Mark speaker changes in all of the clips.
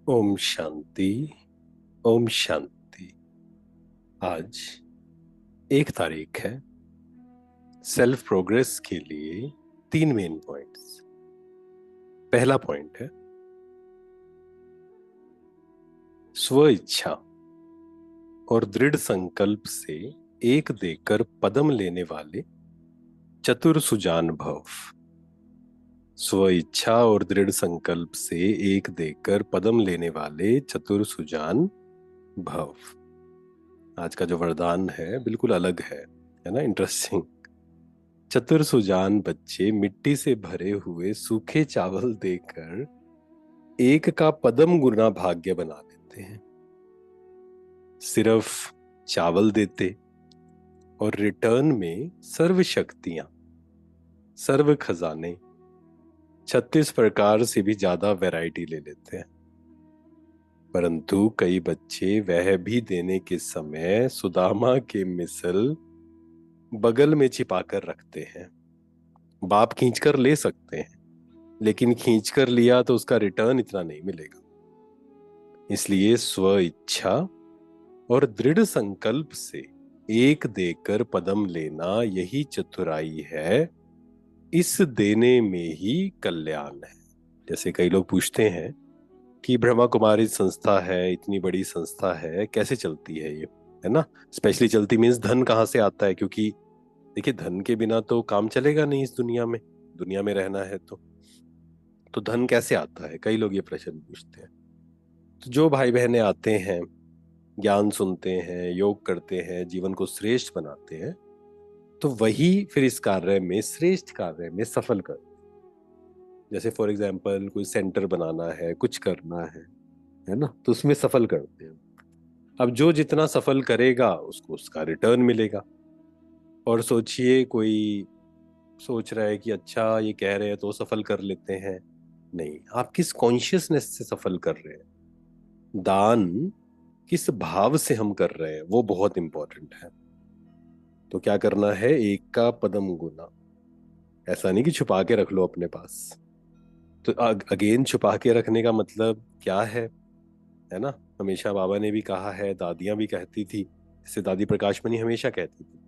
Speaker 1: ओम शांति। ओम शांति। आज 1 तारीख है। सेल्फ प्रोग्रेस के लिए 3 मेन पॉइंट्स। पहला पॉइंट है स्व इच्छा और दृढ़ संकल्प से एक देकर पदम लेने वाले चतुर सुजान भव। स्व इच्छा और दृढ़ संकल्प से एक देकर पदम लेने वाले चतुर सुजान भव। आज का जो वरदान है बिल्कुल अलग है ना, इंटरेस्टिंग। चतुर सुजान बच्चे मिट्टी से भरे हुए सूखे चावल देकर एक का पदम गुना भाग्य बना लेते हैं। सिर्फ चावल देते और रिटर्न में सर्व शक्तियां, सर्व खजाने, 36 प्रकार से भी ज्यादा वैरायटी ले लेते हैं। परंतु कई बच्चे वह भी देने के समय सुदामा के मिसल बगल में छिपाकर रखते हैं। बाप खींचकर ले सकते हैं, लेकिन खींचकर लिया तो उसका रिटर्न इतना नहीं मिलेगा। इसलिए स्व इच्छा और दृढ़ संकल्प से एक देकर पदम लेना, यही चतुराई है। इस देने में ही कल्याण है। जैसे कई लोग पूछते हैं कि ब्रह्मा कुमारी संस्था है, इतनी बड़ी संस्था है, कैसे चलती है ये, है ना। स्पेशली चलती मीन्स धन कहाँ से आता है, क्योंकि देखिए धन के बिना तो काम चलेगा नहीं इस दुनिया में। दुनिया में रहना है तो धन कैसे आता है, कई लोग ये प्रश्न पूछते हैं। तो जो भाई बहनें आते हैं, ज्ञान सुनते हैं, योग करते हैं, जीवन को श्रेष्ठ बनाते हैं, तो वही फिर इस कार्य में, श्रेष्ठ कार्य में सफल कर। जैसे फॉर एग्जाम्पल कोई सेंटर बनाना है, कुछ करना है ना, तो उसमें सफल करते हैं। अब जो जितना सफल करेगा उसको उसका रिटर्न मिलेगा। और सोचिए कोई सोच रहा है कि अच्छा ये कह रहे हैं तो सफल कर लेते हैं। नहीं, आप किस कॉन्शियसनेस से सफल कर रहे हैं, दान किस भाव से हम कर रहे हैं, वो बहुत इंपॉर्टेंट है। तो क्या करना है, एक का पदम गुना। ऐसा नहीं कि छुपा के रख लो अपने पास। तो अगेन छुपा के रखने का मतलब क्या है ना। हमेशा बाबा ने भी कहा है, दादियां भी कहती थी, जैसे दादी प्रकाशमणि हमेशा कहती थी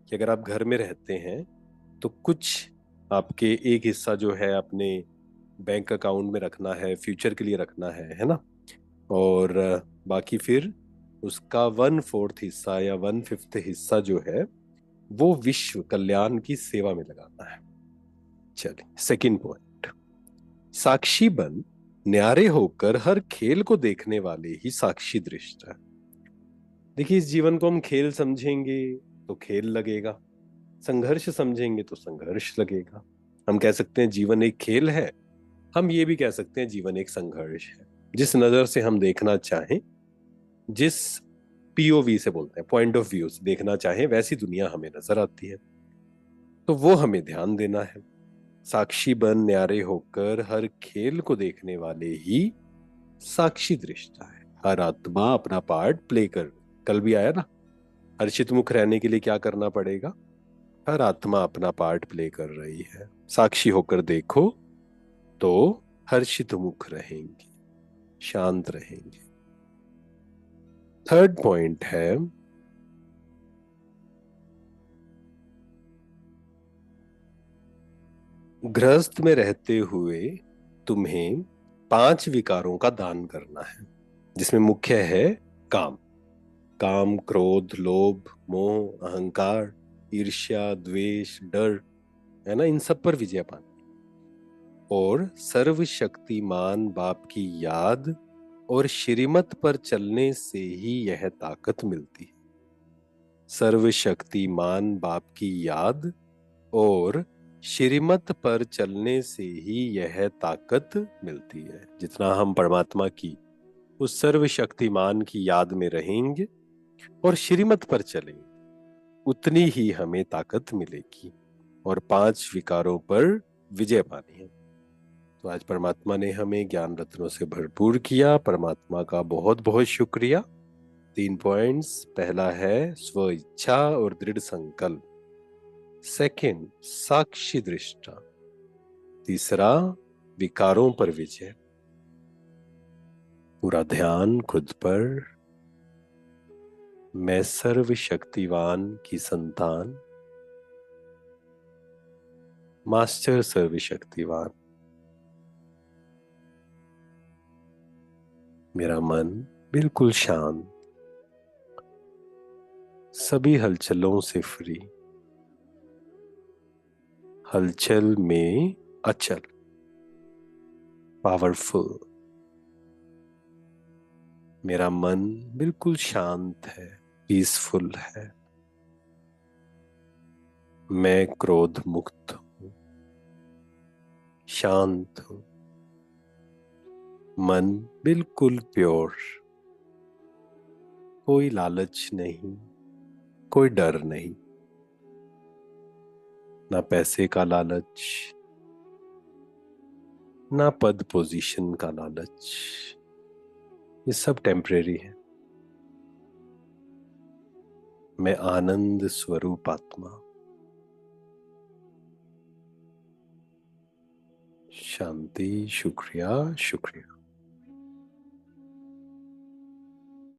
Speaker 1: कि अगर आप घर में रहते हैं तो कुछ आपके एक हिस्सा जो है अपने बैंक अकाउंट में रखना है, फ्यूचर के लिए रखना है ना। और बाकी फिर उसका 1/4 हिस्सा या 1/5 हिस्सा जो है वो विश्व कल्याण की सेवा में लगाना है। चलिए सेकंड पॉइंट, साक्षी बन न्यारे होकर हर खेल को देखने वाले ही साक्षी दृष्टा है। देखिए इस जीवन को हम खेल समझेंगे तो खेल लगेगा, संघर्ष समझेंगे तो संघर्ष लगेगा। हम कह सकते हैं जीवन एक खेल है, हम ये भी कह सकते हैं जीवन एक संघर्ष है। जिस नजर से हम देखना चाहें, जिस पीओवी से बोलते हैं, पॉइंट ऑफ व्यू से देखना चाहें, वैसी दुनिया हमें नजर आती है। तो वो हमें ध्यान देना है। साक्षी बन न्यारे होकर हर खेल को देखने वाले ही साक्षी दृष्टा है। हर आत्मा अपना पार्ट प्ले कर। कल भी आया ना, हर्षित मुख रहने के लिए क्या करना पड़ेगा। हर आत्मा अपना पार्ट प्ले कर रही है, साक्षी होकर देखो तो हर्षित मुख रहेंगे, शांत रहेंगे। थर्ड पॉइंट है गृहस्थ में रहते हुए तुम्हें 5 विकारों का दान करना है, जिसमें मुख्य है काम। काम, क्रोध, लोभ, मोह, अहंकार, ईर्ष्या, द्वेष, डर, है ना, इन सब पर विजय पानी। और सर्वशक्तिमान बाप की याद और श्रीमत पर चलने से ही यह ताकत मिलती है। सर्वशक्तिमान बाप की याद और श्रीमत पर चलने से ही यह ताकत मिलती है। जितना हम परमात्मा की उस सर्वशक्तिमान की याद में रहेंगे और श्रीमत पर चलेंगे, उतनी ही हमें ताकत मिलेगी और 5 विकारों पर विजय पानी है। तो आज परमात्मा ने हमें ज्ञान रत्नों से भरपूर किया, परमात्मा का बहुत बहुत शुक्रिया। 3 पॉइंट्स, पहला है स्व इच्छा और दृढ़ संकल्प, सेकंड साक्षी दृष्टा, तीसरा विकारों पर विजय। पूरा ध्यान खुद पर। मैं सर्वशक्तिवान की संतान, मास्टर सर्वशक्तिवान। मेरा मन बिल्कुल शांत, सभी हलचलों से फ्री, हलचल में अचल, पावरफुल। मेरा मन बिल्कुल शांत है, पीसफुल है। मैं क्रोध मुक्त हूँ, शांत हूँ। मन बिल्कुल प्योर, कोई लालच नहीं, कोई डर नहीं। ना पैसे का लालच, ना पद पोजीशन का लालच। ये सब टेम्परेरी है। मैं आनंद स्वरूप आत्मा। शांति। शुक्रिया, शुक्रिया।